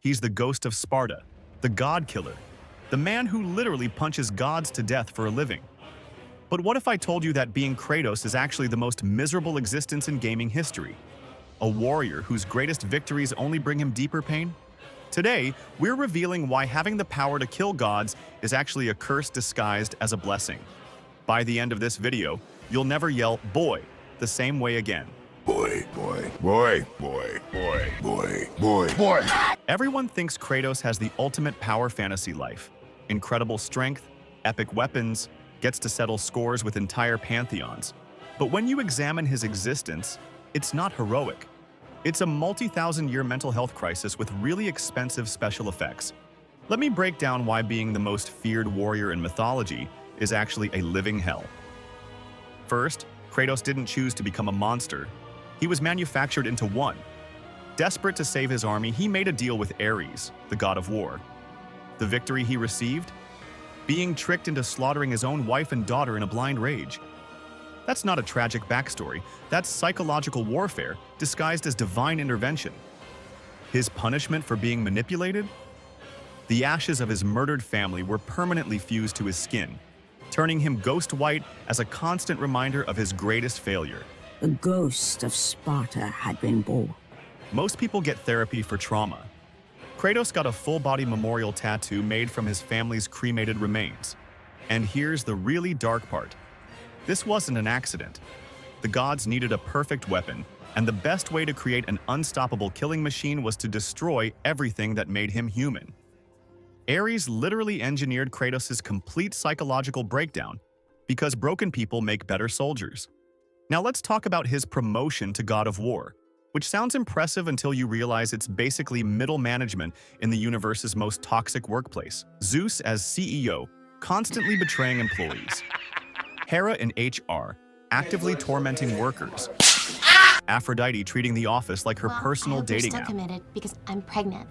He's the ghost of Sparta, the god killer, the man who literally punches gods to death for a living. But what if I told you that being Kratos is actually the most miserable existence in gaming history? A warrior whose greatest victories only bring him deeper pain? Today, we're revealing why having the power to kill gods is actually a curse disguised as a blessing. By the end of this video, you'll never yell "boy" the same way again. Boy, boy, boy, boy, boy, boy, boy, boy. Everyone thinks Kratos has the ultimate power fantasy life. Incredible strength, epic weapons, gets to settle scores with entire pantheons. But when you examine his existence, it's not heroic. It's a multi-thousand-year mental health crisis with really expensive special effects. Let me break down why being the most feared warrior in mythology is actually a living hell. First, Kratos didn't choose to become a monster. He was manufactured into one. Desperate to save his army, he made a deal with Ares, the god of war. The victory he received? Being tricked into slaughtering his own wife and daughter in a blind rage. That's not a tragic backstory, that's psychological warfare disguised as divine intervention. His punishment for being manipulated? The ashes of his murdered family were permanently fused to his skin, turning him ghost white as a constant reminder of his greatest failure. The ghost of Sparta had been born. Most people get therapy for trauma. Kratos got a full-body memorial tattoo made from his family's cremated remains. And here's the really dark part. This wasn't an accident. The gods needed a perfect weapon, and the best way to create an unstoppable killing machine was to destroy everything that made him human. Ares literally engineered Kratos' complete psychological breakdown because broken people make better soldiers. Now let's talk about his promotion to God of War, which sounds impressive until you realize it's basically middle management in the universe's most toxic workplace. Zeus as CEO, constantly betraying employees. Hera in HR, actively tormenting workers. Aphrodite treating the office like her personal dating app. You're still committed because I'm pregnant.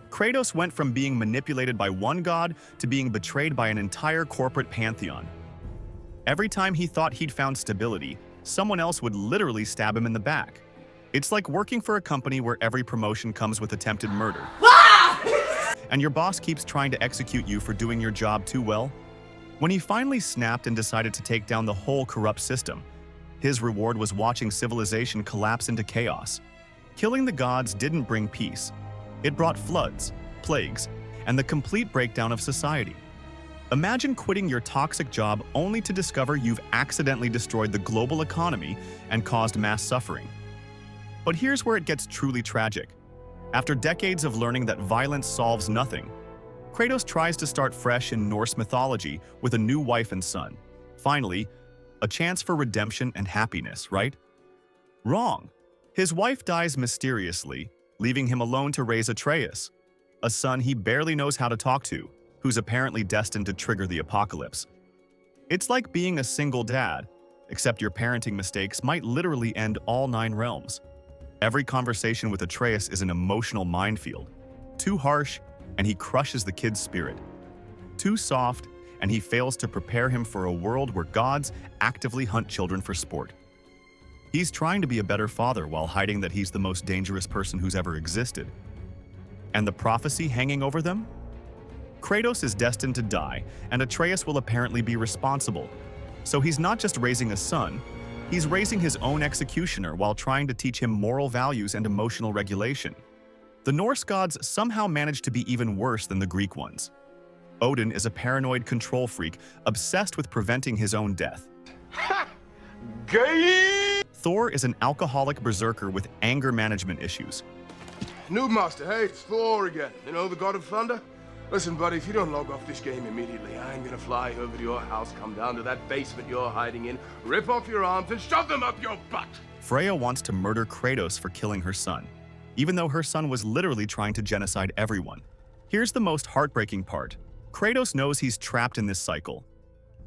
Kratos went from being manipulated by one god to being betrayed by an entire corporate pantheon. Every time he thought he'd found stability, someone else would literally stab him in the back. It's like working for a company where every promotion comes with attempted murder. And your boss keeps trying to execute you for doing your job too well. When he finally snapped and decided to take down the whole corrupt system, his reward was watching civilization collapse into chaos. Killing the gods didn't bring peace. It brought floods, plagues, and the complete breakdown of society. Imagine quitting your toxic job only to discover you've accidentally destroyed the global economy and caused mass suffering. But here's where it gets truly tragic. After decades of learning that violence solves nothing, Kratos tries to start fresh in Norse mythology with a new wife and son. Finally, a chance for redemption and happiness, right? Wrong. His wife dies mysteriously, leaving him alone to raise Atreus, a son he barely knows how to talk to, who's apparently destined to trigger the apocalypse. It's like being a single dad, except your parenting mistakes might literally end all 9 realms. Every conversation with Atreus is an emotional minefield. Too harsh, and he crushes the kid's spirit. Too soft, and he fails to prepare him for a world where gods actively hunt children for sport. He's trying to be a better father while hiding that he's the most dangerous person who's ever existed. And the prophecy hanging over them? Kratos is destined to die, and Atreus will apparently be responsible. So he's not just raising a son, he's raising his own executioner while trying to teach him moral values and emotional regulation. The Norse gods somehow managed to be even worse than the Greek ones. Odin is a paranoid control freak, obsessed with preventing his own death. Gay! Thor is an alcoholic berserker with anger management issues. Noob Master, hey, it's Thor again. You know, the god of thunder? Listen, buddy, if you don't log off this game immediately, I'm gonna fly over to your house, come down to that basement you're hiding in, rip off your arms, and shove them up your butt! Freya wants to murder Kratos for killing her son, even though her son was literally trying to genocide everyone. Here's the most heartbreaking part. Kratos knows he's trapped in this cycle.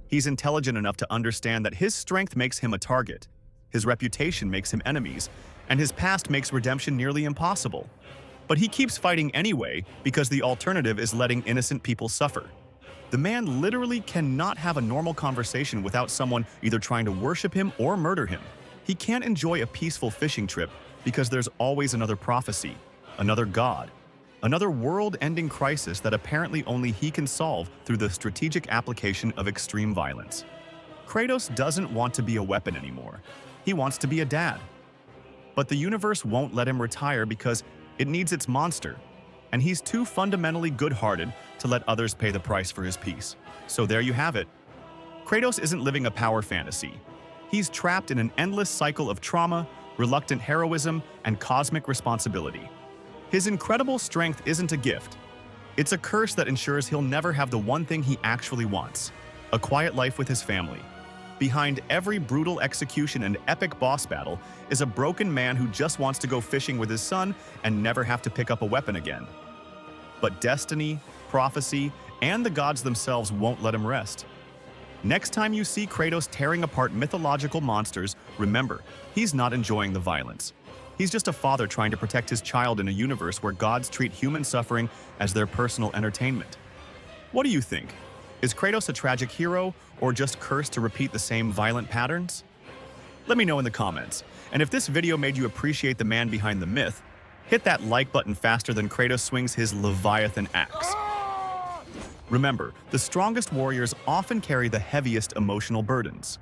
He's intelligent enough to understand that his strength makes him a target, his reputation makes him enemies, and his past makes redemption nearly impossible. But he keeps fighting anyway because the alternative is letting innocent people suffer. The man literally cannot have a normal conversation without someone either trying to worship him or murder him. He can't enjoy a peaceful fishing trip because there's always another prophecy, another god, another world-ending crisis that apparently only he can solve through the strategic application of extreme violence. Kratos doesn't want to be a weapon anymore. He wants to be a dad. But the universe won't let him retire because it needs its monster, and he's too fundamentally good-hearted to let others pay the price for his peace. So there you have it. Kratos isn't living a power fantasy. He's trapped in an endless cycle of trauma, reluctant heroism, and cosmic responsibility. His incredible strength isn't a gift. It's a curse that ensures he'll never have the one thing he actually wants: a quiet life with his family. Behind every brutal execution and epic boss battle is a broken man who just wants to go fishing with his son and never have to pick up a weapon again. But destiny, prophecy, and the gods themselves won't let him rest. Next time you see Kratos tearing apart mythological monsters, remember, he's not enjoying the violence. He's just a father trying to protect his child in a universe where gods treat human suffering as their personal entertainment. What do you think? Is Kratos a tragic hero, or just cursed to repeat the same violent patterns? Let me know in the comments. And if this video made you appreciate the man behind the myth, hit that like button faster than Kratos swings his Leviathan axe. Remember, the strongest warriors often carry the heaviest emotional burdens.